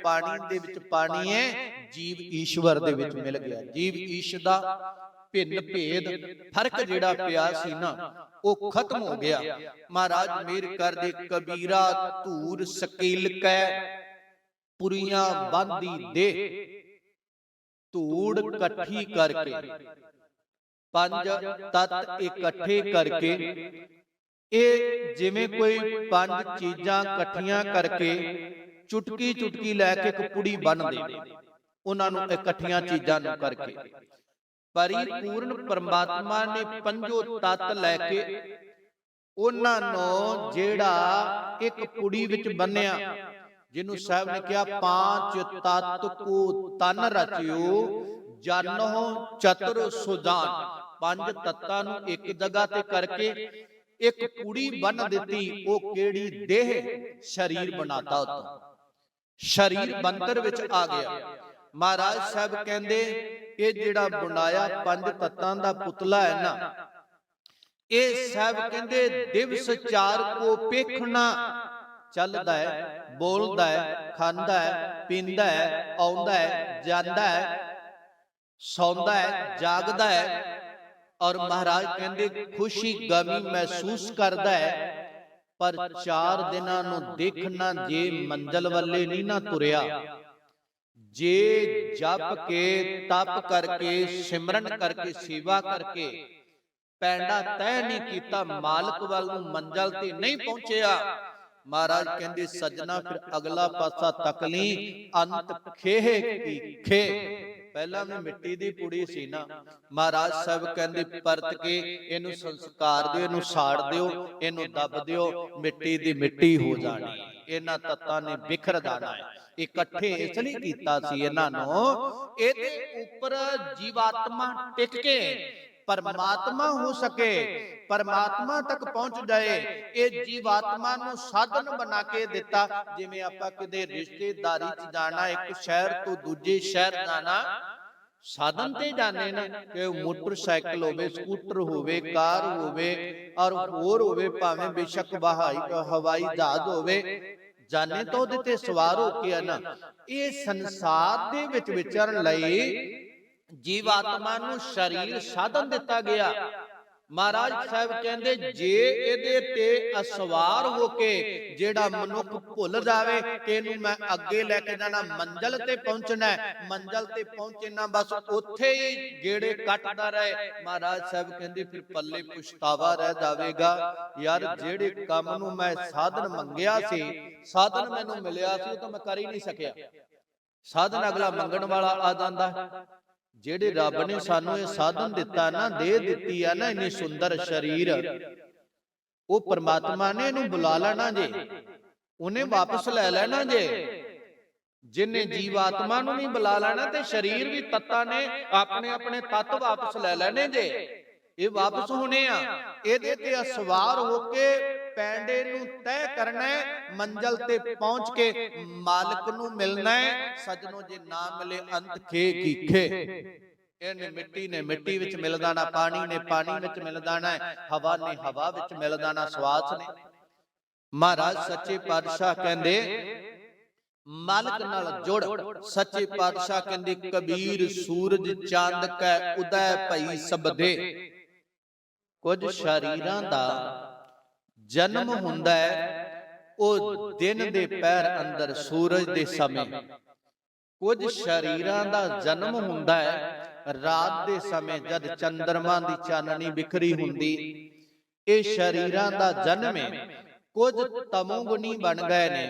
ਪਾਣੀ ਦੇ ਵਿੱਚ ਪਾਣੀ ਹੈ, ਜੀਵ ਈਸ਼ਵਰ ਦੇ ਵਿੱਚ ਮਿਲ ਗਿਆ। ਜੀਵ ਈਸ਼ ਦਾ ਭਿੰਨ ਭੇਦ ਫਰਕ ਜਿਹੜਾ ਪਿਆ ਸੀ ਨਾ, ਉਹ ਖਤਮ ਹੋ ਗਿਆ। ਮਹਾਰਾਜ ਮੇਰ ਕਰਦੇ ਕਬੀਰਾ ਧੂਰ ਸਕੀਲ ਕੈ ਪੁਰੀਆਂ ਬੰਦੀ ਦੇ, ਧੂੜ ਇਕੱਠੀ ਕਰਕੇ, ਪੰਜ ਤੱਤ ਇਕੱਠੇ ਕਰਕੇ, ਇਹ ਜਿਵੇਂ ਕੋਈ ਪੰਜ ਚੀਜ਼ਾਂ ਇਕੱਠੀਆਂ ਕਰਕੇ ਚੁਟਕੀ ਚੁਟਕੀ ਲੈ ਕੇ ਇੱਕ ਪੁੜੀ ਬੰਨ੍ਹਦੇ, ਉਹਨਾਂ ਨੂੰ ਇਕੱਠੀਆਂ ਚੀਜ਼ਾਂ ਨੂੰ ਕਰਕੇ। ਪਰਿਪੂਰਨ ਪਰਮਾਤਮਾ ਨੇ ਪੰਜੋ ਤੱਤ ਲੈ ਕੇ ਉਹਨਾਂ ਨੂੰ ਜਿਹੜਾ ਇੱਕ ਪੁੜੀ ਵਿੱਚ ਬੰਨਿਆ, ਜਿਹਨੂੰ ਸਾਹਿਬ ਨੇ ਕਿਹਾ ਪਾਂਚ ਤੱਤ ਕੋ ਤਨ ਰਚਿਓ ਜਾਨੋ ਚਤੁਰ ਸੁਜਾਨ। ਪੰਜ ਤੱਤਾਂ ਨੂੰ ਇੱਕ ਜਗ੍ਹਾ ਤੇ ਕਰਕੇ ਇੱਕ ਪੁੜੀ ਬੰਨ ਦਿੱਤੀ। ਉਹ ਕਿਹੜੀ ਦੇਹ, ਸਰੀਰ ਬਣਾਤਾ, ਉਤੋਂ ਸਰੀਰ ਬੰਤਰ ਵਿੱਚ ਆ ਗਿਆ। ਮਹਾਰਾਜ ਸਾਹਿਬ ਕਹਿੰਦੇ ਇਹ ਜਿਹੜਾ ਬਣਾਇਆ ਪੰਜ ਤੱਤਾਂ ਦਾ ਪੁਤਲਾ ਹੈ ਨਾ, ਇਹ ਸਾਹਿਬ ਕਹਿੰਦੇ ਦਿਵਸ ਚਾਰ ਕੋ ਪੇਖਣਾ, ਚੱਲਦਾ ਹੈ, ਬੋਲਦਾ ਹੈ, ਖਾਂਦਾ ਹੈ, ਪੀਂਦਾ ਹੈ, ਆਉਂਦਾ ਹੈ, ਜਾਂਦਾ ਹੈ, ਸੌਂਦਾ ਹੈ, ਜਾਗਦਾ ਹੈ, ਔਰ ਮਹਾਰਾਜ ਕਹਿੰਦੇ ਖੁਸ਼ੀ ਗਮੀ ਮਹਿਸੂਸ ਕਰਦਾ ਹੈ। ਪਰ 4 ਦਿਨਾਂ ਨੂੰ ਦੇਖਣਾ, ਜੇ ਮੰਜ਼ਲ ਵੱਲੇ ਨਹੀਂ ਨਾ ਤੁਰਿਆ, ਜੇ ਜਪ ਕੇ ਤਪ ਕਰਕੇ ਸਿਮਰਨ ਕਰਕੇ ਸੇਵਾ ਕਰਕੇ ਪੈਂਡਾ ਤੈਅ ਨਹੀਂ ਕੀਤਾ, ਮਾਲਕ ਵੱਲ ਨੂੰ ਮੰਜ਼ਲ ਤੇ ਨਹੀਂ ਪਹੁੰਚਿਆ, ਮਹਾਰਾਜ ਕਹਿੰਦੇ ਸੱਜਣਾ ਫਿਰ ਅਗਲਾ ਪਾਸਾ ਤੱਕ ਲਈ, ਅੰਤ ਖੇਹ ਕੀ ਖੇ। ਪਹਿਲਾਂ ਵੀ ਮਿੱਟੀ ਦੀ ਪੁੜੀ ਸੀ ਨਾ, ਮਹਾਰਾਜ ਸਾਹਿਬ ਕਹਿੰਦੇ ਪਰਤ ਕੇ ਇਹਨੂੰ ਸੰਸਕਾਰ ਦਿਓ, ਇਹਨੂੰ ਸਾੜ ਦਿਓ, ਇਹਨੂੰ ਦੱਬ ਦਿਓ, ਮਿੱਟੀ ਦੀ ਮਿੱਟੀ ਹੋ ਜਾਣੀ। ਇਹਨਾਂ ਤੱਤਾਂ ਨੇ ਬਿਖਰ ਜਾਣਾ ਹੈ। ਇਕੱਠੇ ਇਸ ਲਈ ਕੀਤਾ ਸੀ ਇਹਨਾਂ ਨੂੰ, ਇਹਦੇ ਉੱਪਰ ਜੀਵਾਤਮਾ ਟਿਕ ਕੇ ਪਰਮਾਤਮਾ ਹੋ ਸਕੇ, ਪਰਮਾਤਮਾ ਤੱਕ ਪਹੁੰਚ ਜਾਏ। ਇਹ ਜੀਵਾਤਮਾ ਨੂੰ ਸਾਧਨ ਬਣਾ ਕੇ ਦਿੱਤਾ। ਜਿਵੇਂ ਆਪਾਂ ਕਿਤੇ ਰਿਸ਼ਤੇਦਾਰੀ ਚ ਜਾਣਾ, ਇੱਕ ਸ਼ਹਿਰ ਤੋਂ ਦੂਜੇ ਸ਼ਹਿਰ ਜਾਣਾ, ਸਾਧਨ ਤੇ ਜਾਣੇ ਨਾ, ਕਿ ਮੋਟਰਸਾਈਕਲ ਹੋਵੇ, ਸਕੂਟਰ ਹੋਵੇ, ਕਾਰ ਹੋਵੇ, ਔਰ ਹੋਰ ਹੋਵੇ, ਭਾਵੇਂ ਬੇਸ਼ੱਕ ਹਵਾਈ ਜਹਾਜ਼ ਹੋਵੇ, ਜਾਣੇ ਤਾਂ ਉਹਦੇ ਤੇ ਸਵਾਰ ਹੋ ਕੇ ਆ ਨਾ। ਇਹ ਸੰਸਾਰ ਦੇ ਵਿੱਚ ਵਿਚਰਨ ਲਈ ਜੀਵਾਤਮਾ ਨੂੰ ਸਰੀਰ ਸਾਧਨ ਦਿੱਤਾ ਗਿਆ। ਮਹਾਰਾਜ ਸਾਹਿਬ ਕਹਿੰਦੇ ਜੇ ਇਹਦੇ ਤੇ ਅਸਵਾਰ ਹੋ ਕੇ ਜਿਹੜਾ ਮਨੁੱਖ ਭੁੱਲ ਜਾਵੇ ਕਿ ਇਹਨੂੰ ਮੈਂ ਅੱਗੇ ਲੈ ਕੇ ਜਾਣਾ, ਮੰਜ਼ਲ ਤੇ ਪਹੁੰਚਣਾ, ਮੰਜ਼ਲ ਤੇ ਪਹੁੰਚੇ ਨਾ ਬਸ ਉੱਥੇ ਹੀ ਗੇੜੇ ਕੱਟਦਾ ਰਹੇ, ਮਹਾਰਾਜ ਸਾਹਿਬ ਕਹਿੰਦੇ ਫਿਰ ਪੱਲੇ ਪਛਤਾਵਾ ਰਹਿ ਜਾਵੇਗਾ। ਯਾਰ ਜਿਹੜੇ ਕੰਮ ਨੂੰ ਮੈਂ ਸਾਧਨ ਮੰਗਿਆ ਸੀ, ਸਾਧਨ ਮੈਨੂੰ ਮਿਲਿਆ ਸੀ, ਉਹ ਤਾਂ ਮੈਂ ਕਰ ਹੀ ਨਹੀਂ ਸਕਿਆ। ਸਾਧਨ ਅਗਲਾ ਮੰਗਣ ਵਾਲਾ ਆ ਜਾਂਦਾ। ਜਿਹੜੇ ਰੱਬ ਨੇ ਸਾਨੂੰ ਇਹ ਸਾਧਨ ਦਿੱਤਾ ਨਾ, ਦੇਹ ਦਿੱਤੀ ਆ ਨਾ, ਇੰਨੀ ਸੁੰਦਰ ਸਰੀਰ, ਉਹ ਪਰਮਾਤਮਾ ਨੇ ਇਹਨੂੰ ਬੁਲਾ ਲੈਣਾ ਜੇ, ਉਹਨੇ ਵਾਪਸ ਲੈ ਲੈਣਾ ਜੇ। ਜਿਨੇ ਜੀਵਾਤਮਾ ਨੂੰ ਨਹੀਂ ਬੁਲਾ ਲੈਣਾ ਤੇ ਸਰੀਰ ਵੀ ਤੱਤਾਂ ਨੇ ਆਪਣੇ ਆਪਣੇ ਤੱਤ ਵਾਪਸ ਲੈ ਲੈਣੇ ਜੇ। ਇਹ ਵਾਪਸ ਹੋਣੇ ਆ, ਇਹਦੇ ਤੇ ਅਸਵਾਰ ਹੋ ਕੇ ਪੈਂਡੇ ਨੂੰ ਤੈਅ ਕਰਨਾ, ਮੰਜ਼ਲ ਤੇ ਪਹੁੰਚ ਕੇ ਮਾਲਕ ਨੂੰ ਮਿਲਣਾ। ਸੱਜਣੋ ਜੇ ਨਾ ਮਿਲੇ ਅੰਤ ਖੇ ਕੀ ਖੇ। ਇਹਨੇ ਮਿੱਟੀ ਨੇ ਮਿੱਟੀ ਵਿੱਚ ਮਿਲ ਜਾਣਾ, ਪਾਣੀ ਨੇ ਪਾਣੀ ਵਿੱਚ ਮਿਲ ਜਾਣਾ, ਹਵਾ ਨੇ ਹਵਾ ਵਿੱਚ ਮਿਲ ਜਾਣਾ, ਸਵਾਸ ਨੇ। ਮਹਾਰਾਜ ਸੱਚੇ ਪਾਤਸ਼ਾਹ ਕਹਿੰਦੇ ਮਾਲਕ ਨਾਲ ਜੁੜ। ਸੱਚੇ ਪਾਤਸ਼ਾਹ ਕਹਿੰਦੇ ਕਬੀਰ ਸੂਰਜ ਚੰਦ ਕੈ ਉਦੈ ਭਈ ਸਬਦੇ। ਕੁਝ ਸ਼ਰੀਰਾਂ ਦਾ ਜਨਮ ਹੁੰਦਾ ਹੈ ਉਹ ਦਿਨ ਦੇ ਪਹਿਰ ਅੰਦਰ ਸੂਰਜ ਦੇ ਸਮੇਂ, ਕੁਝ ਸ਼ਰੀਰਾਂ ਦਾ ਜਨਮ ਹੁੰਦਾ ਹੈ ਰਾਤ ਦੇ ਸਮੇਂ ਜਦ ਚੰਦਰਮਾ ਦੀ ਚਾਨਣੀ ਬਿਖਰੀ ਹੁੰਦੀ। ਇਹ ਸ਼ਰੀਰਾਂ ਦਾ ਜਨਮ ਹੈ। ਕੁਝ ਤਮੋਗੁਣੀ ਬਣ ਗਏ ਨੇ,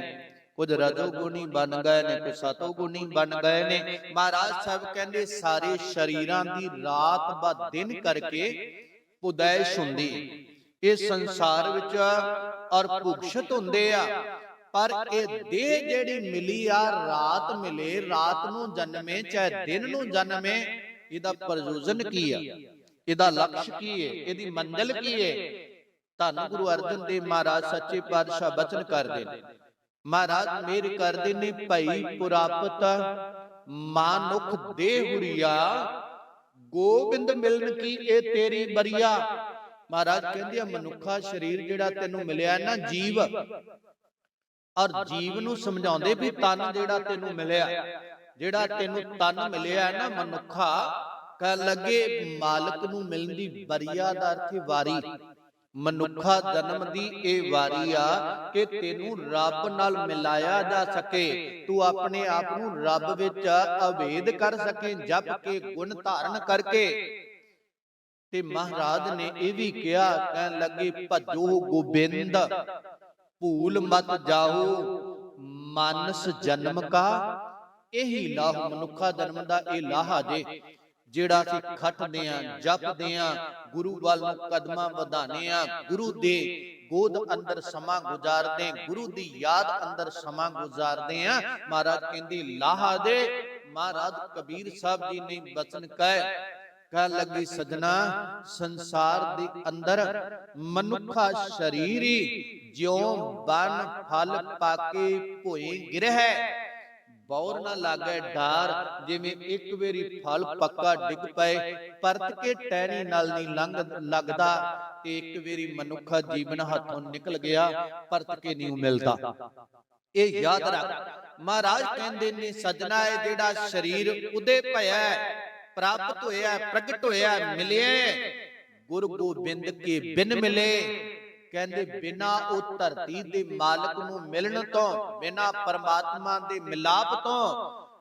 ਕੁਝ ਰਜੋਗੁਣੀ ਬਣ ਗਏ ਨੇ, ਕੁਝ ਸਤੋਗੁਣੀ ਬਣ ਗਏ ਨੇ। ਮਹਾਰਾਜ ਸਾਹਿਬ ਕਹਿੰਦੇ ਸਾਰੇ ਸ਼ਰੀਰਾਂ ਦੀ ਰਾਤ ਬਾ ਦਿਨ ਕਰਕੇ ਉਦੈਸ਼ ਹੁੰਦੀ। ਇਹ ਸੰਸਾਰ ਵਿੱਚ ਔਰ ਭੁਗਸ਼ਤ ਹੁੰਦੇ ਆ, ਪਰ ਇਹ ਦੇਹ ਜਿਹੜੀ ਮਿਲੀ ਆ, ਰਾਤ ਮਿਲੇ, ਰਾਤ ਨੂੰ ਜਨਮੇ ਚਾਹੇ ਦਿਨ ਨੂੰ ਜਨਮੇ, ਇਹਦਾ ਪ੍ਰਯੋਜਨ ਕੀ ਆ, ਇਹਦਾ ਲਕਸ਼ ਕੀ ਹੈ, ਇਹਦੀ ਮੰਜ਼ਿਲ ਕੀ ਹੈ। ਧੰਨ ਗੁਰੂ ਅਰਜਨ ਦੇਵ ਮਹਾਰਾਜ ਸੱਚੇ ਪਾਤਸ਼ਾਹ ਬਚਨ ਕਰਦੇ ਨੇ। ਮਹਾਰਾਜ ਮੇਰ ਕਰਦੇ ਨੇ ਭਈ ਪੁਰਾਪਤ ਮਾਨੁਖ ਦੇਹ ਹੁਰੀਆ, ਗੋਬਿੰਦ ਮਿਲਨ ਕੀ ਇਹ ਤੇਰੀ ਬਰੀਆ। ਮਹਾਰਾਜ ਕਹਿੰਦੇ ਆ ਮਨੁੱਖਾ ਸਰੀਰ ਜਿਹੜਾ ਤੈਨੂੰ ਮਿਲਿਆ ਨਾ, ਜੀਵ, ਔਰ ਜੀਵ ਨੂੰ ਸਮਝਾਉਂਦੇ ਵੀ ਤਨ ਜਿਹੜਾ ਤੈਨੂੰ ਮਿਲਿਆ, ਜਿਹੜਾ ਤੈਨੂੰ ਤਨ ਮਿਲਿਆ ਹੈ ਨਾ ਮਨੁੱਖਾ, ਕਹਿ ਲੱਗੇ ਮਾਲਕ ਨੂੰ ਮਿਲਣ ਦੀ ਬਰੀਆ ਦਾ ਅਰਥ ਵਾਰੀ। ਮਨੁੱਖਾ ਜਨਮ ਦੀ ਇਹ ਵਾਰੀ ਆ ਕਿ ਤੈਨੂੰ ਰੱਬ ਨਾਲ ਮਿਲਾਇਆ ਜਾ ਸਕੇ, ਤੂੰ ਆਪਣੇ ਆਪ ਨੂੰ ਰੱਬ ਵਿੱਚ ਅਭੇਦ ਕਰ ਸਕੇ, ਜਪ ਕੇ ਗੁਣ ਧਾਰਨ ਕਰਕੇ। ਤੇ ਮਹਾਰਾਜ ਨੇ ਇਹ ਵੀ ਕਿਹਾ, ਕਹਿਣ ਲੱਗੇ ਭਜੋ ਗੋਬਿੰਦ ਭੂਲ ਮਤ ਜਾਓ ਮਾਨਸ ਜਨਮ ਕਾ। ਇਹੀ ਲਾਹ ਮਨੁੱਖਾ ਜਨਮ ਦਾ ਇਹ ਲਾਹਾ ਜੇ, ਜਿਹੜਾ ਅਸੀਂ ਖੱਟਦੇ ਆਂ, ਜਪਦੇ ਆਂ, ਗੁਰੂ ਵੱਲ ਨੂੰ ਕਦਮਾਂ ਵਧਾਨੇ ਆਂ, ਗੁਰੂ ਦੇ ਗੋਦ ਅੰਦਰ ਸਮਾਂ ਗੁਜ਼ਾਰਦੇ, ਗੁਰੂ ਦੀ ਯਾਦ ਅੰਦਰ ਸਮਾਂ ਗੁਜ਼ਾਰਦੇ ਆਂ। ਮਹਾਰਾਜ ਕਹਿੰਦੇ ਲਾਹਾ ਦੇ। ਮਹਾਰਾਜ ਕਬੀਰ ਸਾਹਿਬ ਜੀ ਨੇ ਬਚਨ ਕਹਿ ਲੱਗੀ ਸਜਣਾ, ਸੰਸਾਰ ਦੇ ਅੰਦਰ ਮਨੁੱਖਾ ਸ਼ਰੀਰੀ ਜਿਉਂ ਬਨ ਫਲ ਪਾਕੇ ਭੋਏ ਗਿਰਹਿ। ਬੌਰ ਨਾ ਲਾਗੇ ਡਾਰ, ਜਿਵੇਂ ਇੱਕ ਵਾਰੀ ਫਲ ਪੱਕਾ ਡਿੱਗ ਪਏ ਪਰਤ ਕੇ ਟਹਿਣੀ ਨਾਲ ਨਹੀਂ ਲੱਗਦਾ, ਤੇ ਇੱਕ ਵਾਰੀ ਮਨੁੱਖਾ ਜੀਵਨ ਹੱਥੋਂ ਨਿਕਲ ਗਿਆ ਪਰਤ ਕੇ ਨਹੀਂ ਮਿਲਦਾ। ਇਹ ਯਾਦ ਰੱਖ। ਮਹਾਰਾਜ ਕਹਿੰਦੇ ਨੇ ਸਜਣਾ, ਇਹ ਜਿਹੜਾ ਸਰੀਰ ਉਦੇ ਭਇਆ ਪ੍ਰਾਪਤ ਹੋਇਆ, ਪ੍ਰਗਟ ਹੋਇਆ, ਮਿਲਿਆ ਗੁਰ ਗੋਬਿੰਦ ਕੇ ਬਿਨ ਮਿਲੇ। ਕਹਿੰਦੇ ਬਿਨਾ ਉਹ ਧਰਤੀ ਦੇ ਮਾਲਕ ਨੂੰ ਮਿਲਣ ਤੋਂ, ਬਿਨਾ ਪਰਮਾਤਮਾ ਦੇ ਮਿਲਾਪ ਤੋਂ।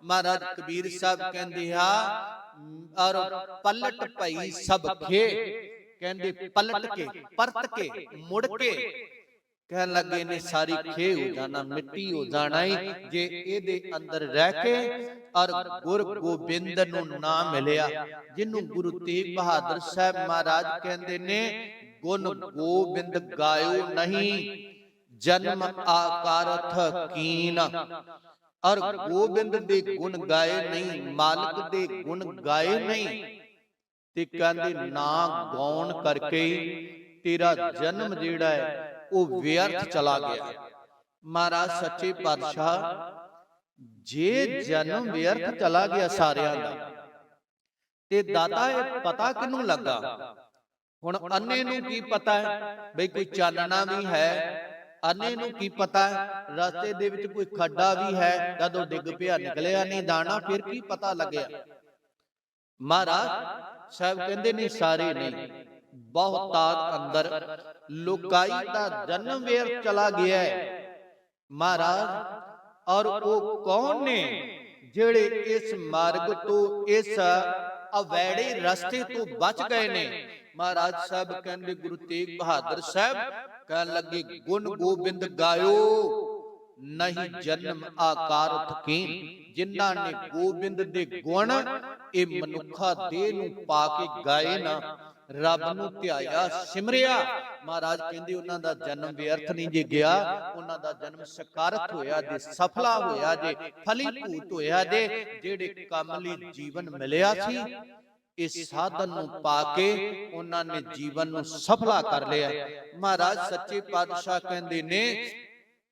ਮਹਾਰਾਜ ਕਬੀਰ ਸਾਹਿਬ ਕਹਿੰਦੇ ਆ ਔਰ ਪਲਟ ਭਈ ਸਭ ਖੇ। ਕਹਿੰਦੇ ਪਲਟ ਕੇ, ਪਰਤ ਕੇ, ਮੁੜ ਕੇ ਕਹਿਣ ਲੱਗੇ ਨੇ ਸਾਰੀ ਖੇ ਹੋ ਜਾਣਾ, ਮਿੱਟੀ ਹੋ ਜਾਣਾ ਹੀ ਜੇ ਇਹਦੇ ਅੰਦਰ ਰਹਿ ਕੇ ਔਰ ਗੁਰ ਗੋਬਿੰਦ ਨੂੰ ਨਾ ਮਿਲਿਆ। ਜਿਹਨੂੰ ਗੁਰੂ ਤੇਗ ਬਹਾਦਰ ਸਾਹਿਬ ਮਹਾਰਾਜ ਕਹਿੰਦੇ ਨੇ ਗੁਣ ਗੋਬਿੰਦ ਗਾਇਓ ਨਹੀਂ ਜਨਮ ਆਕਾਰਥ ਕੀਨ। ਔਰ ਗੋਬਿੰਦ ਦੇ ਗੁਣ ਗਾਏ ਨਹੀਂ, ਮਾਲਕ ਦੇ ਗੁਣ ਗਾਏ ਨਹੀਂ, ਤੇ ਕਹਿੰਦੇ ਨਾ ਗਾਉਣ ਕਰਕੇ ਤੇਰਾ ਜਨਮ ਜਿਹੜਾ ਹੈ ਉਹ ਵਿਅਰਥ ਚਲਾ ਗਿਆ। ਮਹਾਰਾਜ ਸੱਚੇ ਪਾਤਸ਼ਾਹ, ਜੇ ਜਨਮ ਵਿਅਰਥ ਚਲਾ ਗਿਆ ਸਾਰਿਆਂ ਦਾ, ਤੇ ਦਾਤਾ ਇਹ ਪਤਾ ਕਿਹਨੂੰ ਲੱਗਾ? ਹੁਣ ਅੰਨੇ ਨੂੰ ਕੀ ਪਤਾ ਹੈ ਬਈ ਕੋਈ ਚਾਨਣਾ ਵੀ ਹੈ? ਅੰਨੇ ਨੂੰ ਕੀ ਪਤਾ ਰਸਤੇ ਦੇ ਵਿੱਚ ਕੋਈ ਖੱਡਾ ਵੀ ਹੈ, ਜਦੋਂ ਡਿੱਗ ਪਿਆ ਨਿਕਲਿਆ ਨਹੀਂ ਦਾਣਾ, ਫਿਰ ਕੀ ਪਤਾ ਲੱਗਿਆ? ਮਹਾਰਾਜ ਸਾਹਿਬ ਕਹਿੰਦੇ ਨੇ ਸਾਰੇ ਨਹੀਂ, ਬਹੁਤਾਤ ਅੰਦਰ ਲੋਕਾਈ ਦਾ ਜਨਮ ਵੇਰ ਚਲਾ ਗਿਆ ਹੈ। ਮਹਾਰਾਜ ਔਰ ਉਹ ਕੌਣ ਨੇ ਜਿਹੜੇ ਇਸ ਮਾਰਗ ਤੋਂ, ਇਸ ਅਵੈੜੇ ਰਸਤੇ ਤੋਂ ਬਚ ਗਏ ਨੇ? ਮਹਾਰਾਜ ਸਾਹਿਬ ਕਹਿੰਦੇ, ਗੁਰੂ ਤੇਗ ਬਹਾਦਰ ਸਾਹਿਬ ਕਹਿਣ ਲੱਗੇ ਗੁਣ ਗੋਬਿੰਦ ਗਾਇਓ ਨਹੀਂ ਜਨਮ ਆਕਾਰਥ ਕੀਨ। ਜਿਨ੍ਹਾਂ ਨੇ ਗੋਬਿੰਦ ਦੇ ਗੁਣ ਇਹ ਮਨੁੱਖਾ ਦੇਹ ਨੂੰ ਪਾ ਕੇ ਗਾਏ ਨਾ, ਰੱਬ ਨੂੰ ਧਿਆਇਆ, ਸਿਮਰਿਆ, ਮਹਾਰਾਜ ਕਹਿੰਦੇ ਉਹਨਾਂ ਦਾ ਜਨਮ ਵਿਅਰਥ ਨਹੀਂ ਜੇ ਗਿਆ, ਉਹਨਾਂ ਦਾ ਜਨਮ ਸਕਾਰਤ ਹੋਇਆ ਜੇ, ਸਫਲਾ ਹੋਇਆ ਜੇ, ਫਲੀਭੂਤ ਹੋਇਆ ਜੇ। ਜਿਹੜੇ ਕੰਮ ਲਈ ਜੀਵਨ ਮਿਲਿਆ ਸੀ, ਇਸ ਸਾਧਨ ਨੂੰ ਪਾ ਕੇ ਉਹਨਾਂ ਨੇ ਜੀਵਨ ਨੂੰ ਸਫਲਾ ਕਰ ਲਿਆ। ਮਹਾਰਾਜ ਸੱਚੇ ਪਾਤਸ਼ਾਹ ਕਹਿੰਦੇ ਨੇ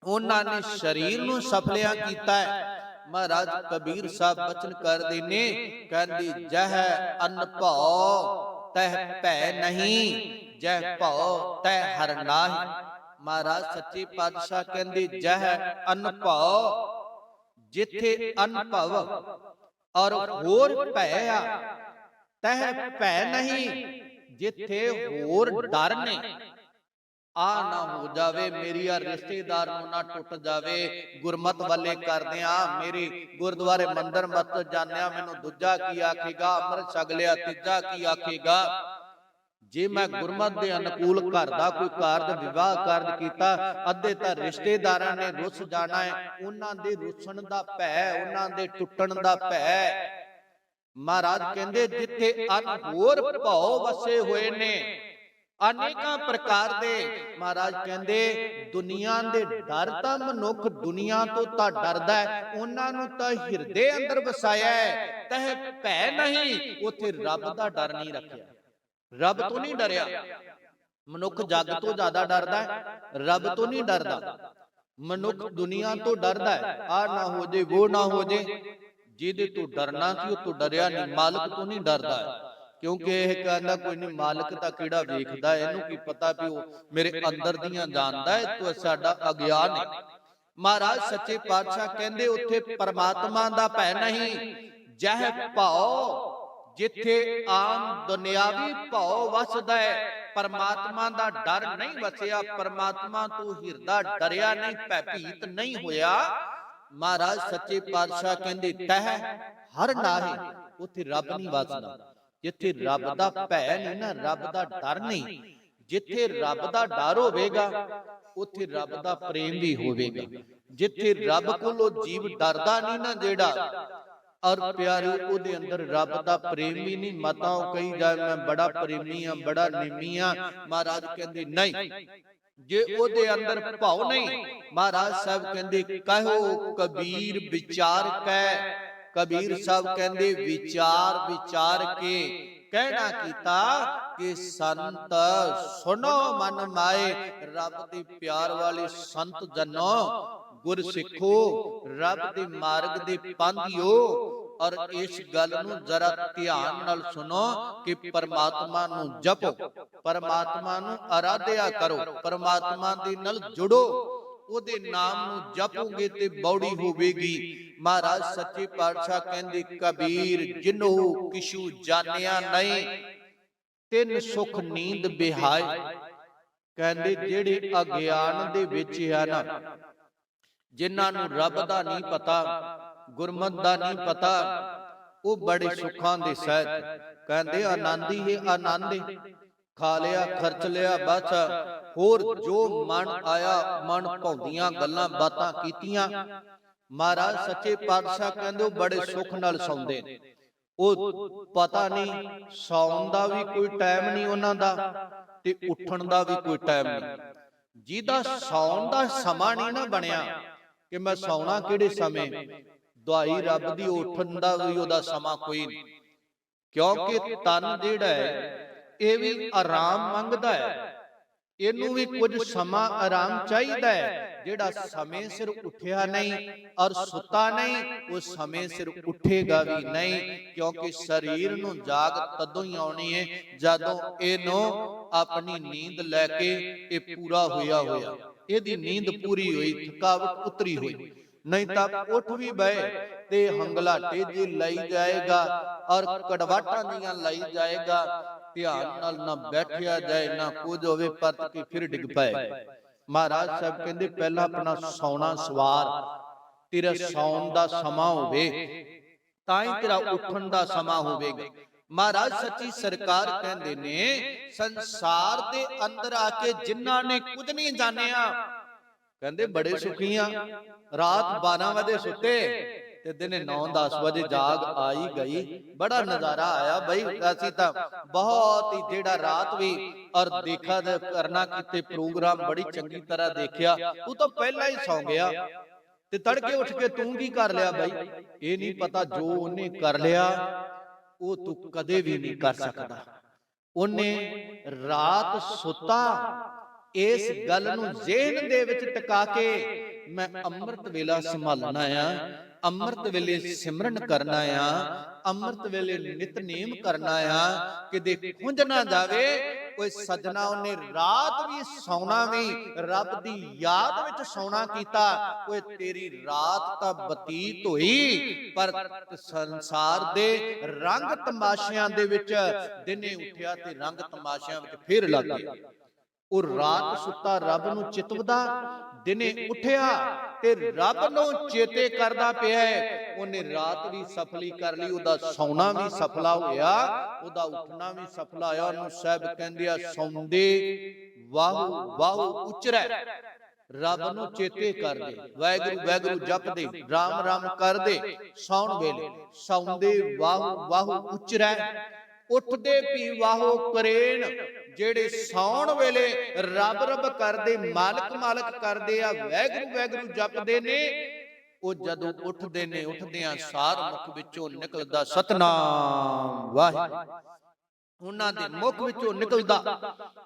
ਉਹਨਾਂ ਨੇ ਸਰੀਰ ਨੂੰ ਸਫਲਿਆ ਕੀਤਾ ਹੈ। ਮਹਾਰਾਜ ਕਬੀਰ ਸਾਹਿਬ ਬਚਨ ਕਰਦੇ ਨੇ, ਕਹਿੰਦੇ ਜਹ ਅਨ ਭਉ ਤਹ ਭੈ ਨਹੀਂ, ਜਹ ਭਉ ਤਹ ਹਰ ਨਾਹੀ। ਮਹਾਰਾਜ ਸੱਚੇ ਪਾਤਸ਼ਾਹ ਕਹਿੰਦੇ ਜਹ ਅਨ ਭਉ, ਜਿੱਥੇ ਅਨਭਵ ਔਰ ਹੋਰ ਭੈ ਆ, ਤਹ ਭੈ ਨਹੀਂ, ਜਿੱਥੇ ਹੋਰ ਡਰ ਨੇ। ਆ ਨਾ ਹੋ ਜਾਵੇ ਮੇਰੀ ਆ ਰਿਸ਼ਤੇਦਾਰ ਨੂੰ ਨਾ ਟੁੱਟ ਜਾਵੇ, ਗੁਰਮਤ ਵਾਲੇ ਕਰਦੇ ਆ, ਮੇਰੇ ਗੁਰਦੁਆਰੇ ਮੰਦਰ ਮਤ ਜਾਣਿਆ, ਮੈਨੂੰ ਦੂਜਾ ਕੀ ਆਖੇਗਾ, ਅੰਮ੍ਰਿਤ ਛਕ ਲਿਆ ਤੀਜਾ ਕੀ ਆਖੇਗਾ। ਜੇ ਮੈਂ ਗੁਰਮਤ ਦੇ ਅਨੁਕੂਲ ਘਰ ਦਾ ਕੋਈ ਕਾਰਜ ਵਿਵਾਹ ਕਾਰਜ ਕੀਤਾ, ਅੱਧੇ ਤਾਂ ਰਿਸ਼ਤੇਦਾਰਾਂ ਨੇ ਰੁੱਸ ਜਾਣਾ ਹੈ, ਉਹਨਾਂ ਦੇ ਰੁੱਸਣ ਦਾ ਭੈ, ਉਹਨਾਂ ਦੇ ਟੁੱਟਣ ਦਾ ਭੈ। ਮਹਾਰਾਜ ਕਹਿੰਦੇ ਜਿੱਥੇ ਹੋਰ ਭਉ ਵਸੇ ਹੋਏ ਨੇ ਅਨੇਕਾਂ ਪ੍ਰਕਾਰ ਦੇ, ਮਹਾਰਾਜ ਕਹਿੰਦੇ ਦੁਨੀਆ ਦੇ ਡਰ ਤਾਂ ਮਨੁੱਖ ਦੁਨੀਆ ਤੋਂ ਤਾਂ ਡਰਦਾ ਹੈ, ਉਹਨਾਂ ਨੂੰ ਤਾਂ ਹਿਰਦੇ ਅੰਦਰ ਵਸਾਇਆ ਹੈ, ਤਹ ਭੈ ਨਹੀਂ, ਉੱਥੇ ਰੱਬ ਦਾ ਡਰ ਨਹੀਂ ਰੱਖਿਆ, ਰੱਬ ਤੋਂ ਨਹੀਂ ਡਰਿਆ। ਮਨੁੱਖ ਜੱਗ ਤੋਂ ਜ਼ਿਆਦਾ ਡਰਦਾ ਹੈ, ਰੱਬ ਤੋਂ ਨਹੀਂ ਡਰਦਾ। ਮਨੁੱਖ ਦੁਨੀਆ ਤੋਂ ਡਰਦਾ ਹੈ, ਆ ਨਾ ਹੋ ਜੇ ਉਹ ਨਾ ਹੋ ਜੇ, ਜਿਹਦੇ ਤੋਂ ਡਰਨਾ ਸੀ ਉਹ ਤੋਂ ਡਰਿਆ ਨਹੀਂ, ਮਾਲਕ ਤੋਂ ਨਹੀਂ ਡਰਦਾ। ਕਿਉਂਕਿ ਇਹ ਕਹਿੰਦਾ ਕੋਈ ਨਹੀਂ, ਮਾਲਕ ਤਾਂ ਕਿਹੜਾ ਵੇਖਦਾ, ਇਹਨੂੰ ਕੀ ਪਤਾ ਵੀ ਉਹ ਮੇਰੇ ਅੰਦਰ ਦੀਆਂ ਜਾਣਦਾ ਹੈ, ਤੋ ਸਾਡਾ ਅਗਿਆਨ ਹੈ। ਮਹਾਰਾਜ ਸੱਚੇ ਪਾਤਸ਼ਾਹ ਕਹਿੰਦੇ ਉੱਥੇ ਪਰਮਾਤਮਾ ਦਾ ਭੈ ਨਹੀਂ, ਜਹ ਭਉ ਜਿੱਥੇ ਆਮ ਦੁਨਿਆਵੀ ਭਉ ਵਸਦਾ ਹੈ, ਪਰਮਾਤਮਾ ਦਾ ਡਰ ਨਹੀਂ ਵਸਿਆ, ਪਰਮਾਤਮਾ ਤੋਂ ਹਿਰਦਾ ਡਰਿਆ ਨਹੀਂ, ਭੈਭੀਤ ਨਹੀਂ ਹੋਇਆ। ਮਹਾਰਾਜ ਸੱਚੇ ਪਾਤਸ਼ਾਹ ਕਹਿੰਦੇ ਤਹ ਹਰ ਨਾਹੀ, ਉੱਥੇ ਰੱਬ ਨਹੀਂ ਵਸਦਾ। ਜਿੱਥੇ ਰੱਬ ਦਾ ਭੈ ਨਹੀਂ ਨਾ, ਰੱਬ ਦਾ ਡਰ ਨਹੀਂ, ਜਿੱਥੇ ਰੱਬ ਦਾ ਡਰ ਹੋਵੇਗਾ ਉੱਥੇ ਰੱਬ ਦਾ ਪ੍ਰੇਮ ਵੀ ਹੋਵੇਗਾ। ਜਿੱਥੇ ਰੱਬ ਕੋਲੋਂ ਜੀਵ ਡਰਦਾ ਨਹੀਂ ਨਾ ਜਿਹੜਾ, ਔਰ ਪਿਆਰੇ ਉਹਦੇ ਅੰਦਰ ਰੱਬ ਦਾ ਪ੍ਰੇਮ ਵੀ ਨਹੀਂ। ਮਤਾਂ ਉਹ ਕਹੀ ਜਾਏ ਮੈਂ ਬੜਾ ਪ੍ਰੇਮੀ ਆ, ਬੜਾ ਨੇਮੀ ਆ, ਮਹਾਰਾਜ ਕਹਿੰਦੇ ਨਹੀਂ, ਜੇ ਉਹਦੇ ਅੰਦਰ ਭਾਵ ਨਹੀਂ, ਮਹਾਰਾਜ ਸਾਹਿਬ ਕਹਿੰਦੇ ਕਹੋ ਕਬੀਰ ਵਿਚਾਰ ਕੈ, ਕਬੀਰ ਸਾਹਿਬ ਕਹਿੰਦੇ ਵਿਚਾਰ ਵਿਚਾਰ ਕੇ ਕਹਿਣਾ ਕੀਤਾ ਕਿ ਸੰਤ ਸੁਣੋ ਮਨ ਮਾਏ, ਰੱਬ ਦੇ ਪਿਆਰ ਵਾਲੇ ਸੰਤ ਜਨੋ, ਗੁਰ ਸਿੱਖੋ, ਰੱਬ ਦੇ ਮਾਰਗ ਦੇ ਪਾਂਧਿਓ। ਔਰ ਇਸ ਗੱਲ ਨੂੰ ਜ਼ਰਾ ਧਿਆਨ ਨਾਲ ਸੁਣੋ ਕਿ ਪਰਮਾਤਮਾ ਨੂੰ ਜਪੋ, ਪਰਮਾਤਮਾ ਨੂੰ ਆਰਾਧਿਆ ਕਰੋ, ਪਰਮਾਤਮਾ ਦੇ ਨਾਲ ਜੁੜੋ, ਉਹਦੇ ਨਾਮ ਨੂੰ ਜਪੋਗੇ ਤੇ ਬੌੜੀ ਹੋਵੇਗੀ। ਮਹਾਰਾਜ ਸੱਚੇ ਪਾਤਸ਼ਾਹ ਕਹਿੰਦੇ ਕਬੀਰ ਜਿਨੋ ਕਿਛੂ ਜਾਣਿਆ ਨਹੀਂ, ਤਿੰਨ ਸੁਖ ਨੀਂਦ ਬਿਹਾਏ। ਕਹਿੰਦੇ ਜਿਹੜੇ ਅਗਿਆਨ ਦੇ ਵਿੱਚ ਆ ਨਾ, ਜਿਨ੍ਹਾਂ ਨੂੰ ਰੱਬ ਦਾ ਨਹੀਂ ਪਤਾ, ਗੁਰਮਤ ਦਾ ਨਹੀਂ ਪਤਾ, ਉਹ ਬੜੇ ਸੁੱਖਾਂ ਦੇ ਸਹਿਤ ਕਹਿੰਦੇ ਆਨੰਦ ਹੀ ਹੈ, ਆਨੰਦ ਹੈ, ਖਾ ਲਿਆ ਖਰਚ ਲਿਆ ਬਸ, ਹੋਰ ਜੋ ਮਨ ਆਇਆ ਮਨ ਭਾਉਂਦੀਆਂ ਗੱਲਾਂ ਬਾਤਾਂ ਕੀਤੀਆਂ। ਮਹਾਰਾਜ ਸੱਚੇ ਪਾਤਸ਼ਾਹ ਕਹਿੰਦੇ ਉਹ ਬੜੇ ਸੁੱਖ ਨਾਲ ਸੌਂਦੇ ਨੇ, ਉਹ ਪਤਾ ਨਹੀਂ ਸੌਣ ਦਾ ਵੀ ਕੋਈ ਟਾਈਮ ਨਹੀਂ ਉਹਨਾਂ ਦਾ, ਤੇ ਉੱਠਣ ਦਾ ਵੀ ਕੋਈ ਟਾਈਮ ਨਹੀਂ। ਜਿਹਦਾ ਸੌਣ ਦਾ ਸਮਾਂ ਨਹੀਂ ਨਾ ਬਣਿਆ ਕਿ ਮੈਂ ਸੌਣਾ ਕਿਹੜੇ ਸਮੇਂ, ਦਵਾਈ ਰੱਬ ਦੀ, ਉੱਠਣ ਦਾ ਵੀ ਉਹਦਾ ਸਮਾਂ ਕੋਈ ਨਹੀਂ। ਕਿਉਂਕਿ ਤਨ ਜਿਹੜਾ ਹੈ ਇਹ ਵੀ ਆਰਾਮ ਮੰਗਦਾ ਹੈ, ਇਹਨੂੰ ਵੀ ਕੁਝ ਸਮਾਂ ਆਰਾਮ ਚਾਹੀਦਾ ਹੈ। ਜਿਹੜਾ ਸਮੇਂ ਸਿਰ ਉੱਠਿਆ ਨਹੀਂ ਔਰ ਸੁੱਤਾ ਨਹੀਂ, ਉਹ ਸਮੇਂ ਸਿਰ ਉੱਠੇਗਾ ਵੀ ਨਹੀਂ, ਕਿਉਂਕਿ ਸਰੀਰ ਨੂੰ ਜਾਗ ਤਦੋਂ ਹੀ ਆਉਣੀ ਹੈ ਜਦੋਂ ਇਹਨੂੰ ਆਪਣੀ ਨੀਂਦ ਲੈ ਕੇ ਇਹ ਪੂਰਾ ਹੋਇਆ, ਇਹਦੀ ਨੀਂਦ ਪੂਰੀ ਹੋਈ, ਥਕਾਵਟ ਉਤਰੀ ਹੋਈ। ਨਹੀਂ ਤਾਂ ਉੱਠ ਵੀ ਬਏ ਤੇ ਹੰਗਲਾਟੇ ਜੇ ਲਈ ਜਾਏਗਾ ਔਰ ਕੜਵਾਟਾਂ ਦੀਆਂ ਲਈ ਜਾਏਗਾ, ਧਿਆਨ ਨਾਲ ਨਾ ਬੈਠਿਆ ਜਾਏ ਨਾ ਕੁਝ ਹੋਵੇ, ਪਰਤ ਕੇ ਫਿਰ ਡਿੱਗ ਪਏ। ਮਹਾਰਾਜ ਸਾਹਿਬ ਕਹਿੰਦੇ ਪਹਿਲਾਂ ਆਪਣਾ ਸੌਣਾ ਸਵਾਰ, ਤੇਰਾ ਸੌਣ ਦਾ ਸਮਾਂ ਹੋਵੇ ਤਾਂ ਹੀ ਤੇਰਾ ਉੱਠਣ ਦਾ ਸਮਾਂ ਹੋਵੇਗਾ। ਮਹਾਰਾਜ ਸੱਚੀ ਸਰਕਾਰ ਕਹਿੰਦੇ ਨੇ ਸੰਸਾਰ ਦੇ ਅੰਦਰ ਆ ਕੇ ਜਿਨ੍ਹਾਂ ਨੇ ਕੁਝ ਨਹੀਂ ਜਾਣਿਆ, ਕਹਿੰਦੇ ਬੜੇ ਸੁਖੀ ਆ। ਰਾਤ 12 ਵਜੇ ਸੁੱਤੇ ਤੇ ਦਿਨੇ 9-10 ਵਜੇ ਜਾਗ ਆਈ ਗਈ, ਬੜਾ ਨਜ਼ਾਰਾ ਆਇਆ ਬਈ। ਅਸੀਂ ਤਾਂ ਬਹੁਤ ਹੀ ਜਿਹੜਾ ਰਾਤ ਵੀ ਔਰ ਦੇਖਾ ਕਰਨਾ ਕਿਤੇ ਪ੍ਰੋਗਰਾਮ ਬੜੀ ਚੰਗੀ ਤਰ੍ਹਾਂ ਦੇਖਿਆ। ਤੂੰ ਤਾਂ ਪਹਿਲਾਂ ਹੀ ਸੌਂ ਗਿਆ ਤੇ ਤੜਕੇ ਉੱਠ ਕੇ ਤੂੰ ਕੀ ਕਰ ਲਿਆ ਬਈ? ਇਹ ਨਹੀਂ ਪਤਾ ਜੋ ਉਹਨੇ ਕਰ ਲਿਆ ਉਹ ਤੂੰ ਕਦੇ ਵੀ ਨਹੀਂ ਕਰ ਸਕਦਾ। ਉਹਨੇ ਰਾਤ ਸੁੱਤਾ ਇਸ ਗੱਲ ਨੂੰ ਜ਼ਿਹਨ ਦੇ ਵਿੱਚ ਟਿਕਾ ਕੇ ਮੈਂ ਅੰਮ੍ਰਿਤ ਵੇਲਾ ਸੰਭਾਲਣਾ ਆ, ਅੰਮ੍ਰਿਤ ਵੇਲੇ ਸਿਮਰਨ ਕਰਨਾ ਆ, ਅੰਮ੍ਰਿਤ ਵੇਲੇ ਨਿਤਨੇਮ ਕਰਨਾ ਆ, ਕਿਤੇ ਖੁੰਝ ਨਾ ਜਾਵੇ। ਕੋਈ ਸਜਣਾ ਉਹਨੇ ਰਾਤ ਵੀ ਸੌਣਾ ਵੀ ਰੱਬ ਦੀ ਯਾਦ ਵਿੱਚ ਸੌਣਾ ਕੀਤਾ। ਓਏ ਤੇਰੀ ਰਾਤ ਤਾਂ ਬਤੀਤ ਹੋਈ ਪਰ ਸੰਸਾਰ ਦੇ ਰੰਗ ਤਮਾਸ਼ਿਆਂ ਦੇ ਵਿੱਚ ਦਿਨੇ ਉੱਠਿਆ ਤੇ ਰੰਗ ਤਮਾਸ਼ਿਆਂ ਵਿੱਚ ਫਿਰ ਲੱਗ ਗਿਆ। ਉਹ ਰਾਤ ਸੁੱਤਾ ਰੱਬ ਨੂੰ ਚਿਤਵਦਾ, ਦਿਨੇ ਉੱਠਿਆ ਤੇ ਰੱਬ ਨੂੰ ਚੇਤੇ ਕਰਦਾ ਪਿਆ। ਉਹਨੇ ਰਾਤ ਵੀ ਸਫਲੀ ਕਰ ਲਈ, ਉਹਦਾ ਸੌਣਾ ਵੀ ਸਫਲਾ ਹੋਇਆ, ਉਹਦਾ ਉੱਠਣਾ ਵੀ ਸਫਲਾ ਹੋਇਆ। ਉਹਨੂੰ ਸਾਹਿਬ ਕਹਿੰਦੇ ਆ ਸੌਂਦੇ ਵਾਹੂ ਵਾਹੂ ਉਚਰੈ, ਰੱਬ ਨੂੰ ਚੇਤੇ ਕਰਦੇ, ਵਾਹਿਗੁਰੂ ਵਾਹਿਗੁਰੂ ਜਪਦੇ, ਰਾਮ ਰਾਮ ਕਰਦੇ। ਸੌਣ ਵੇਲੇ ਸੌਂਦੇ ਵਾਹੂ ਵਾਹੂ ਉਚਰੈ, ਉੱਠਦੇ ਵੀ ਵਾਹੋ ਕਰੇਨ। ਜਿਹੜੇ ਸੌਣ ਵੇਲੇ ਰੱਬ ਰੱਬ ਕਰਦੇ, ਮਾਲਕ ਮਾਲਕ ਕਰਦੇ ਆ, ਵਾਹਿਗੁਰੂ ਵਾਹਿਗੁਰੂ ਜਪਦੇ ਨੇ, ਉਹ ਜਦੋਂ ਉੱਠਦੇ ਨੇ ਉੱਠਦਿਆਂ ਸਾਰ ਮੁਖ ਵਿੱਚੋਂ ਨਿਕਲਦਾ ਸਤਨਾਮ ਵਾਹਿਗੁਰੂ, ਉਹਨਾਂ ਦੇ ਮੁਖ ਵਿੱਚੋਂ ਨਿਕਲਦਾ।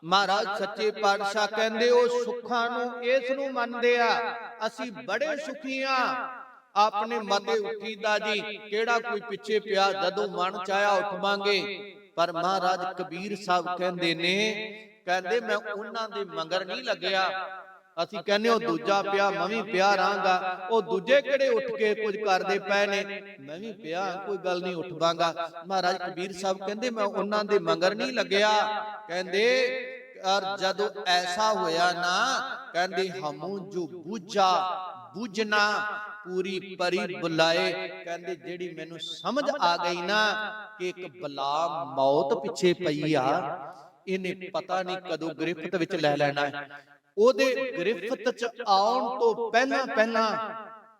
ਮਹਾਰਾਜ ਸੱਚੇ ਪਾਤਸ਼ਾਹ ਕਹਿੰਦੇ ਉਹ ਸੁੱਖਾਂ ਨੂੰ ਇਸ ਨੂੰ ਮੰਨਦੇ ਆ, ਅਸੀਂ ਬੜੇ ਸੁਖੀ ਆ। ਆਪਣੇ ਮਤੇ ਉੱਠੀਦਾ ਜੀ, ਕਿਹੜਾ ਕੋਈ ਪਿੱਛੇ ਪਿਆ, ਜਦੋਂ ਮਨ ਚਾਹਿਆ ਉੱਠਵਾਂਗੇ। ਪਰ ਮਹਾਰਾਜ ਕਬੀਰ ਸਾਹਿਬ ਕਹਿੰਦੇ ਨੇ, ਕਹਿੰਦੇ ਮੈਂ ਉਹਨਾਂ ਦੇ ਮਗਰ ਨਹੀਂ ਲੱਗਿਆ, ਅਸੀਂ ਕਹਿੰਦੇ ਉਹ ਦੂਜਾ ਪਿਆ ਮੈਂ ਵੀ ਪਿਆ ਰਹਾਂਗਾ, ਉਹ ਦੂਜੇ ਕਿਹੜੇ ਉੱਠ ਕੇ ਕੁਝ ਕਰਦੇ ਪਏ ਨੇ, ਮੈਂ ਵੀ ਪਿਆ, ਕੋਈ ਗੱਲ ਨਹੀਂ ਉੱਠਵਾਂਗਾ। ਮਹਾਰਾਜ ਕਬੀਰ ਸਾਹਿਬ ਕਹਿੰਦੇ ਮੈਂ ਉਹਨਾਂ ਦੇ ਮਗਰ ਨਹੀਂ ਲੱਗਿਆ। ਕਹਿੰਦੇ ਔਰ ਜਦੋਂ ਐਸਾ ਹੋਇਆ ਨਾ, ਕਹਿੰਦੇ ਹਮੂ ਜੋ ਬੂਝਾ ਬੂਝਣਾ ਪੂਰੀ ਪਰੀ ਬੁਲਾਏ। ਕਹਿੰਦੇ ਜਿਹੜੀ ਮੈਨੂੰ ਸਮਝ ਆ ਗਈ ਨਾ ਕਿ ਇੱਕ ਬਲਾ ਮੌਤ ਪਿੱਛੇ ਪਈ ਆ, ਇਹਨੇ ਪਤਾ ਨਹੀਂ ਕਦੋਂ ਗ੍ਰਿਫਤ ਵਿੱਚ ਲੈ ਲੈਣਾ ਹੈ। ਉਹਦੇ ਗ੍ਰਿਫਤ ਚ ਆਉਣ ਤੋਂ ਪਹਿਲਾਂ ਪਹਿਲਾਂ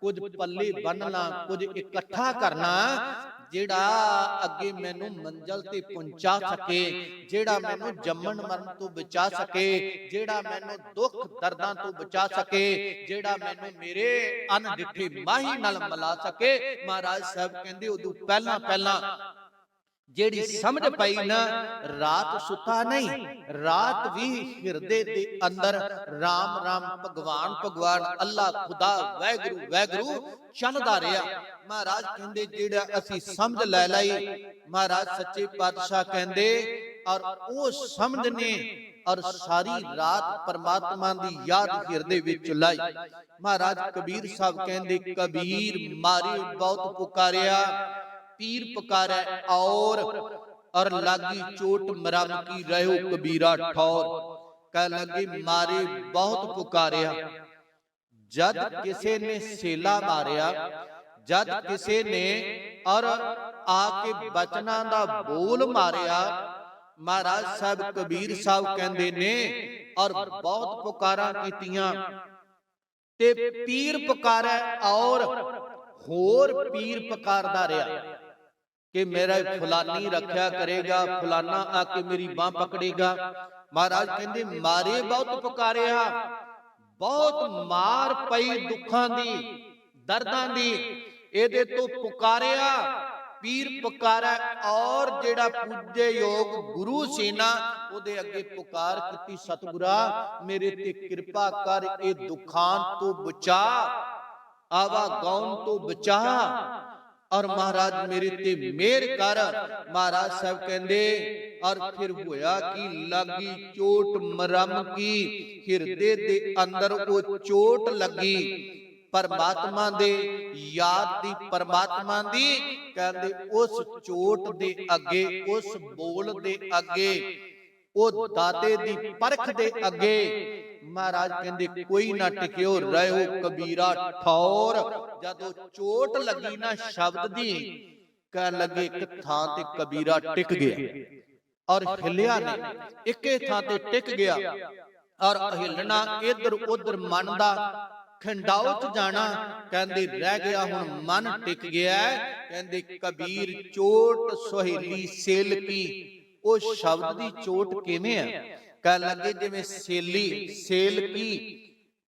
ਕੁਝ ਪੱਲੇ ਬੰਨਣਾ, ਕੁਝ ਇਕੱਠਾ ਕਰਨਾ, ਜਿਹੜਾ ਅੱਗੇ ਮੈਨੂੰ ਮੰਜ਼ਲ ਤੇ ਪਹੁੰਚਾ ਸਕੇ, ਜਿਹੜਾ ਮੈਨੂੰ ਜੰਮਣ ਮਰਨ ਤੋਂ ਬਚਾ ਸਕੇ, ਜਿਹੜਾ ਮੈਨੂੰ ਦੁੱਖ ਦਰਦਾਂ ਤੋਂ ਬਚਾ ਸਕੇ, ਜਿਹੜਾ ਮੈਨੂੰ ਮੇਰੇ ਅਣਡਿੱਠੇ ਮਾਹੀ ਨਾਲ ਮਿਲਾ ਸਕੇ। ਮਹਾਰਾਜ ਸਾਹਿਬ ਕਹਿੰਦੇ ਉਦੋਂ ਪਹਿਲਾਂ ਪਹਿਲਾਂ ਜਿਹੜੀ ਸਮਝ ਪਈ ਨਾ, ਰਾਤ ਸੁੱਤਾ ਨਹੀਂ, ਰਾਤ ਵੀ ਹਿਰਦੇ ਦੇ ਅੰਦਰ ਰਾਮ ਰਾਮ ਭਗਵਾਨ ਭਗਵਾਨ ਅੱਲਾ ਖੁਦਾ ਵਾਹਿਗੁਰੂ ਵਾਹਿਗੁਰੂ ਚੱਲਦਾ ਰਿਹਾ। ਮਹਾਰਾਜ ਕਹਿੰਦੇ ਜਿਹੜਾ ਅਸੀਂ ਸਮਝ ਲੈ ਲਈ, ਮਹਾਰਾਜ ਸੱਚੇ ਪਾਤਸ਼ਾਹ ਕਹਿੰਦੇ ਔਰ ਉਹ ਸਮਝ ਨੇ ਔਰ ਸਾਰੀ ਰਾਤ ਪਰਮਾਤਮਾ ਦੀ ਯਾਦ ਹਿਰਦੇ ਵਿੱਚ ਲਾਈ। ਮਹਾਰਾਜ ਕਬੀਰ ਸਾਹਿਬ ਕਹਿੰਦੇ ਕਬੀਰ ਮਾਰੇ ਬਹੁਤ ਪੁਕਾਰਿਆ, ਪੀਰ ਪੁਕਾਰੇ और लागी चोट मरम की रहो कबीरा ठौर। कह लगे मारे बहुत पुकारिया, जद किसे ने सेला मारिया, जद किसे ने और आके बचना दा बोल मारिया। महाराज साहब कबीर साहब कहंदे ने और बहुत पुकारा कीतियां ते पीर पुकारे और होर पीर पुकारदा रहा कि मेरा फलानी रखा करेगा, फलाना आके मेरी बाह पकड़ेगा। महाराज कहते मारे बहुत पुकारिया, बहुत मार पई दुखां दी दर्दां दी, एदे तो पुकारिया पीर पुकारा। और जेड़ा पूजे योग गुरु सेना ओदे अगे पुकार कीती, सतगुरा मेरे ते कृपा कर, ए दुखां तो बचा, आवा गौन तो बचा और महाराज मेरे ते मेहर कर। महाराज साहब कहंदे और फिर होया कि लगी चोट मरम की, हिरदे दे अंदर वो चोट लगी परमात्मा दे याद दी, परमात्मा दी। कहंदे उस चोट दे अगे, उस बोल दे अगे, ओ दाते दी परख दे अगे महाराज कहंदे कोई ना टिक्यो रहो कबीरा ठौर। जदों चोट लगी ना शब्द दी, कह लगे एक थां ते कबीरा टिक गया और हिलिया ने, इके थां ते टिक गया और हिलना इधर उधर मन दा खंडाओ च जाना। कहंदे रह गया हुण मन टिक गया। कहंदे कबीर चोट सुहेली सेल की, उस शब्द दी चोट किवें है? कह लगे जिवें सेली सेल की,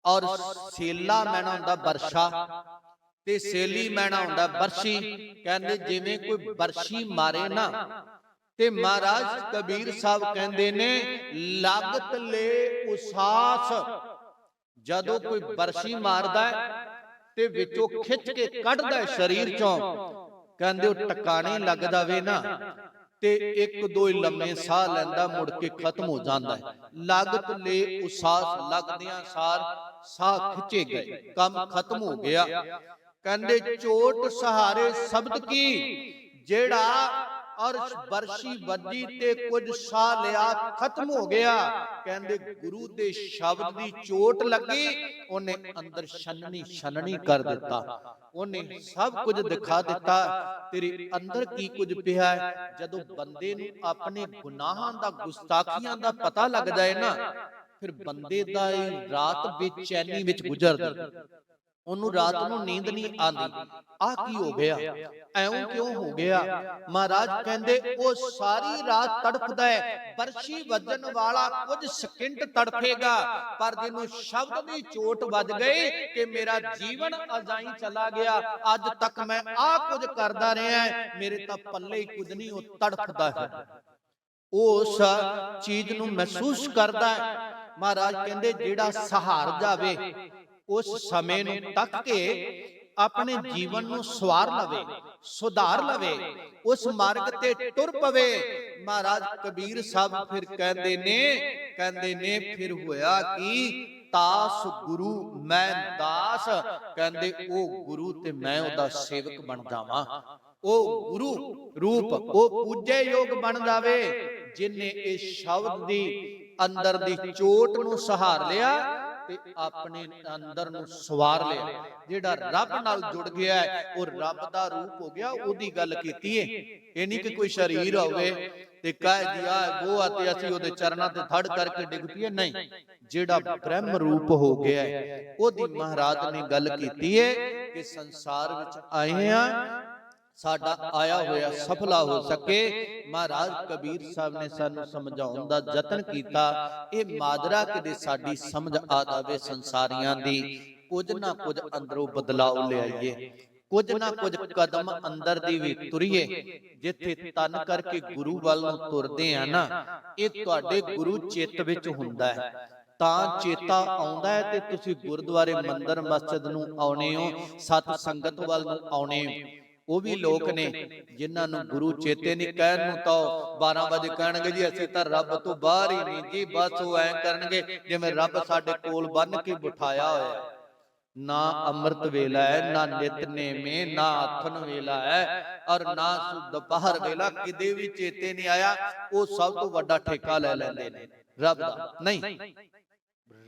और सेला मैना हुंदा बरछा ते सेली मैना हुंदा बरछी। कहंदे जिवें कोई बरछी मारे ना, ते महाराज कबीर साहब कहंदे ने लागत ले उसास। जदों कोई बरछी मारदा है ते विचों खिच के कढदा है शरीर चों, कहंदे ओ टकाने लगदा वे ना ते एक दो लम्हे साह लैंदा, मुड़ के खत्म हो जाता है। लागत ले उसास, लगदियां सार साह खिंचे गए, काम खत्म हो गया। कहंदे चोट सहारे शब्द की, जेड़ा और बरछी वजी ते कुछ साह लिया खत्म हो गया। कहंदे गुरु दे शब्द दी चोट लगी, उन्हें अंदर छननी छननी कर दिता, उन्हें सब कुछ दिखा दिता तेरे अंदर की कुछ पिया है। जदों बंदे नूं अपने गुनाहां दा गुस्ताखियां दा पता लग जाए ना, फिर बंदे दा रात बेचैनी विच गुजरदी, ਉਹਨੂੰ ਰਾਤ ਨੂੰ ਨੀਂਦ ਨਹੀਂ ਆਂਦੀ। ਆ ਕੀ ਹੋ ਗਿਆ, ਐਉਂ ਕਿਉਂ ਹੋ ਗਿਆ? ਮਹਾਰਾਜ ਕਹਿੰਦੇ ਉਹ ਸਾਰੀ ਰਾਤ ਤੜਫਦਾ ਹੈ। ਬਰਛੀ ਵੱਜਣ ਵਾਲਾ ਕੁਝ ਸਕਿੰਟ ਤੜਫੇਗਾ, ਪਰ ਜਿਹਨੂੰ ਸ਼ਬਦ ਦੀ ਚੋਟ ਵੱਜ ਗਈ ਕਿ ਮੇਰਾ ਜੀਵਨ ਅਜਾਈ ਚਲਾ ਗਿਆ, ਅੱਜ ਤੱਕ ਮੈਂ ਆ ਕੁਝ ਕਰਦਾ ਰਿਹਾ, ਮੇਰੇ ਤਾਂ ਪੱਲੇ ਹੀ ਕੁਝ ਨਹੀਂ, ਉਹ ਤੜਫਦਾ ਹੈ, ਉਸ ਚੀਜ਼ ਨੂੰ ਮਹਿਸੂਸ ਕਰਦਾ ਹੈ। ਮਹਾਰਾਜ ਕਹਿੰਦੇ ਜਿਹੜਾ ਸਹਾਰ ਜਾਵੇ, उस समय नूं तक के अपने जीवन नूं सवार लवे, सुधार लवे, उस मार्ग ते टुर पवे। महाराज कबीर साहब फिर कहंदे ने फिर होया कि ਤਾਸ ਗੁਰੂ ਮੈਂ ਦਾਸ। ਕਹਿੰਦੇ ਉਹ ਗੁਰੂ ਤੇ ਮੈਂ ਉਹਦਾ ਸੇਵਕ ਬਣ ਜਾਵਾਂ। ਉਹ ਗੁਰੂ ਰੂਪ ਉਹ ਪੂਜੇ ਯੋਗ ਬਣ ਜਾਵੇ ਜਿਨੇ ਇਹ ਸ਼ਬਦ ਦੀ ਅੰਦਰ ਦੀ ਚੋਟ ਨੂੰ ਸਹਾਰ ਲਿਆ ਤੇ ਆਪਣੇ ਅੰਦਰ ਨੂੰ ਸਵਾਰ ਲਿਆ। ਜਿਹੜਾ ਰੱਬ ਨਾਲ ਜੁੜ ਗਿਆ ਉਹ ਰੱਬ ਦਾ ਰੂਪ ਹੋ ਗਿਆ। ਉਹਦੀ ਗੱਲ ਕੀਤੀ ਏ। ਇਹ ਨਹੀਂ ਕਿ ਕੋਈ ਸਰੀਰ ਹੋਵੇ ਤੇ ਕਹਿ ਦਿਆ ਗੋਆ ਤੇ ਅਸੀਂ ਉਹਦੇ ਚਰਨਾਂ ਤੇ ਧੜ ਕਰਕੇ ਡਿੱਗ ਪਈਏ। ਨਹੀਂ, ਜਿਹੜਾ ਬ੍ਰਹਮ ਰੂਪ ਹੋ ਗਿਆ ਉਹਦੀ ਮਹਾਰਾਜ ਨੇ ਗੱਲ ਕੀਤੀ ਏ ਕਿ ਸੰਸਾਰ ਵਿੱਚ ਆਏ ਆ, ਸਾਡਾ ਆਇਆ ਹੋਇਆ ਸਫਲਾ ਹੋ ਸਕੇ। ਮਹਾਰਾਜ ਕਬੀਰ ਸਾਹਿਬ ਨੇ ਸਾਨੂੰ ਸਮਝਾਉਣ ਦਾ ਯਤਨ ਕੀਤਾ। ਇਹ ਮਾਜਰਾ ਕਿਤੇ ਸਾਡੀ ਸਮਝ ਆ ਜਾਵੇ ਸੰਸਾਰੀਆਂ ਦੀ, ਕੁਝ ਨਾ ਕੁਝ ਅੰਦਰੋਂ ਬਦਲਾਅ ਲਿਆਈਏ, ਕੁਝ ਨਾ ਕੁਝ ਕਦਮ ਅੰਦਰ ਦੀ ਵੀ ਤੁਰੀਏ। ਜਿੱਥੇ ਤਨ ਕਰਕੇ ਗੁਰੂ ਵੱਲ ਨੂੰ ਤੁਰਦੇ ਆ ਨਾ, ਇਹ ਤੁਹਾਡੇ ਗੁਰੂ ਚਿੱਤ ਵਿੱਚ ਹੁੰਦਾ ਹੈ ਤਾਂ ਚੇਤਾ ਆਉਂਦਾ ਹੈ ਤੇ ਤੁਸੀਂ ਗੁਰਦੁਆਰੇ ਮੰਦਰ ਮਸਜਿਦ ਨੂੰ ਆਉਣੇ ਹੋ, ਸਤ ਸੰਗਤ ਵੱਲ ਨੂੰ ਆਉਣੇ ਹੋ। ਉਹ ਵੀ ਲੋਕ ਨੇ ਜਿਨ੍ਹਾਂ ਨੂੰ ਗੁਰੂ ਚੇਤੇ ਨਹੀਂ। ਕਹਿਣ ਨੂੰ ਤਾਂ 12 ਵਜੇ ਕਹਿਣਗੇ ਜੀ ਅਸੀਂ ਤਾਂ ਰੱਬ ਤੋਂ ਬਾਹਰ ਹੀ ਨਹੀਂ ਜੀ, ਬਸ ਉਹ ਐਂ ਕਰਨਗੇ ਜਿਵੇਂ ਰੱਬ ਸਾਡੇ ਕੋਲ ਬੰਨ ਕੇ ਬਿਠਾਇਆ ਹੋਇਆ। ਨਾ ਅੰਮ੍ਰਿਤ ਵੇਲਾ ਹੈ, ਨਾ ਨਿਤਨੇਮੇ, ਨਾ ਆਥਨ ਵੇਲਾ ਹੈ ਔਰ ਨਾ ਦੁਪਹਿਰ ਵੇਲਾ, ਕਿਤੇ ਵੀ ਚੇਤੇ ਨਹੀਂ ਆਇਆ। ਉਹ ਸਭ ਤੋਂ ਵੱਡਾ ਠੇਕਾ ਲੈ ਲੈਂਦੇ ਨੇ ਰੱਬ ਦਾ। ਨਹੀਂ,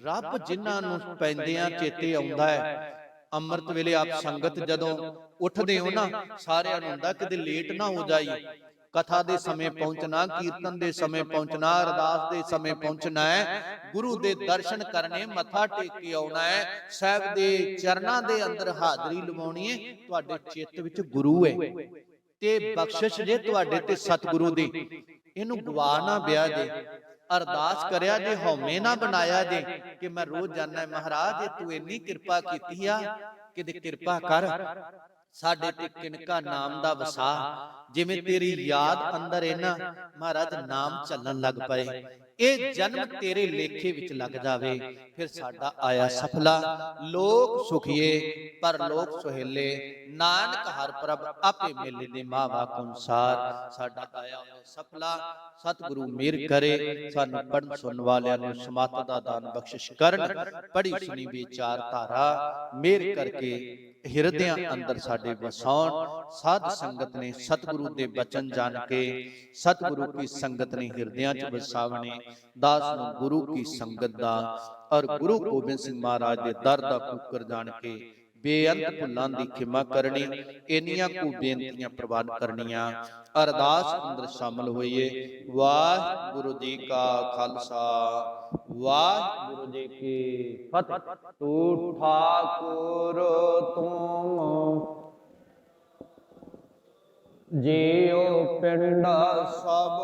ਰੱਬ ਜਿਨ੍ਹਾਂ ਨੂੰ ਪੈਂਦਿਆਂ ਚੇਤੇ ਆਉਂਦਾ ਹੈ। ਅੰਮ੍ਰਿਤ ਵੇਲੇ ਆਪ ਸੰਗਤ ਜਦੋਂ ਉੱਠਦੇ ਹੋ ਨਾ, ਸਾਰਿਆਂ ਨੂੰ ਹੁੰਦਾ ਕਿਤੇ ਲੇਟ ਨਾ ਹੋ ਜਾਈਏ। ਕਥਾ ਦੇ ਸਮੇਂ ਪਹੁੰਚਣਾ, ਕੀਰਤਨ ਦੇ ਸਮੇਂ ਪਹੁੰਚਣਾ, ਅਰਦਾਸ ਦੇ ਸਮੇਂ ਪਹੁੰਚਣਾ ਹੈ, ਗੁਰੂ ਦੇ ਦਰਸ਼ਨ ਕਰਨੇ, ਮੱਥਾ ਟੇਕ ਕੇ ਆਉਣਾ ਹੈ, ਸਾਹਿਬ ਦੇ ਚਰਨਾਂ ਦੇ ਅੰਦਰ ਹਾਜ਼ਰੀ ਲਵਾਉਣੀ ਹੈ। ਤੁਹਾਡੇ ਚਿੱਤ ਵਿੱਚ ਗੁਰੂ ਹੈ ਤੇ ਬਖਸ਼ਿਸ਼ ਜੇ ਤੁਹਾਡੇ ਤੇ ਸਤਿਗੁਰੂ ਦੀ। ਇਹਨੂੰ ਗਵਾ ਨਾ ਬਿਆ ਜੇ, ਅਰਦਾਸ ਕਰਿਆ ਜੇ, ਹਉਮੈ ਨਾ ਬਣਾਇਆ ਜੇ ਕਿ ਮੈਂ ਰੋਜ਼ ਜਾਣਾ ਮਹਾਰਾਜ ਜੇ ਤੂੰ ਇੰਨੀ ਕਿਰਪਾ ਕੀਤੀ ਆ, ਕਿਤੇ ਕਿਰਪਾ ਕਰ ਸਾਡੇ ਤੇ ਕਿਨਕਾ ਨਾਮ ਦਾ ਵਸਾ। ਜਿਵੇਂ ਤੇਰੀ ਯਾਦ ਅੰਦਰ ਇਹਨਾਂ ਮਹਾਰਾਜ ਨਾਮ ਚੱਲਣ ਲੱਗ ਪਏ, ਇਹ ਜਨਮ ਤੇਰੇ ਲੇਖੇ ਵਿੱਚ ਲੱਗ ਜਾਵੇ, ਫਿਰ ਸਾਡਾ ਆਇਆ ਸਫਲਾ। ਲੋਕ ਸੁਖੀਏ ਪਰ ਲੋਕ ਸੁਹੇਲੇ, ਨਾਨਕ ਹਰ ਪ੍ਰਭ ਆਪੇ ਮੇਲੇ ਦੇ ਮਾਵਾ ਅਨੁਸਾਰ। ਸਾਡਾ ਆਇਆ ਹੋਇਆ ਸਫਲਾ ਸਤਿਗੁਰੂ ਮਿਹਰ ਕਰੇ, ਸਾਨੂੰ ਪੜਨ ਸੁਣਨ ਵਾਲਿਆਂ ਨੂੰ ਸਮਤ ਦਾ ਦਾਨ ਬਖਸ਼ਿਸ਼ ਕਰਨ। ਪੜੀ ਸੁਣੀ ਵਿਚਾਰ ਧਾਰਾ ਮਿਹਰ ਕਰਕੇ ਹਿਰਦਿਆਂ ਅੰਦਰ ਸਾਡੇ ਵਸਾਉਣ। ਸਾਧ ਸੰਗਤ ਨੇ ਸਤਿਗੁਰੂ ਦੇ ਬਚਨ ਜਾਣ ਕੇ, ਸਤਿਗੁਰੂ ਕੀ ਸੰਗਤ ਨੇ ਹਿਰਦਿਆਂ 'ਚ ਵਸਾਵਣੇ। ਦਾਸ ਨੂੰ ਗੁਰੂ ਕੀ ਸੰਗਤ ਦਾ ਔਰ ਗੁਰੂ ਗੋਬਿੰਦ ਸਿੰਘ ਮਹਾਰਾਜ ਦੇ ਦਰ ਦਾ ਕੂਕਰ ਜਾਣ ਕੇ ਬੇਅੰਤ ਭੁੱਲਾਂ ਦੀ ਖਿਮਾ ਕਰਨੀ। ਇੰਨੀਆਂ ਕੁ ਬੇਨਤੀਆਂ ਪ੍ਰਵਾਨ ਕਰਨੀਆਂ। ਅਰਦਾਸ ਅੰਦਰ ਸ਼ਾਮਲ ਹੋਈਏ। ਵਾਹਿਗੁਰੂ ਜੀ ਕਾ ਖਾਲਸਾ, ਵਾਹਿਗੁਰੂ ਜੀ ਕੀ ਫਤਿਹ। ਤੂੰ ਠਾਕੁਰ ਤੂੰ ਜੀਉ ਪਿੰਡ ਸਭ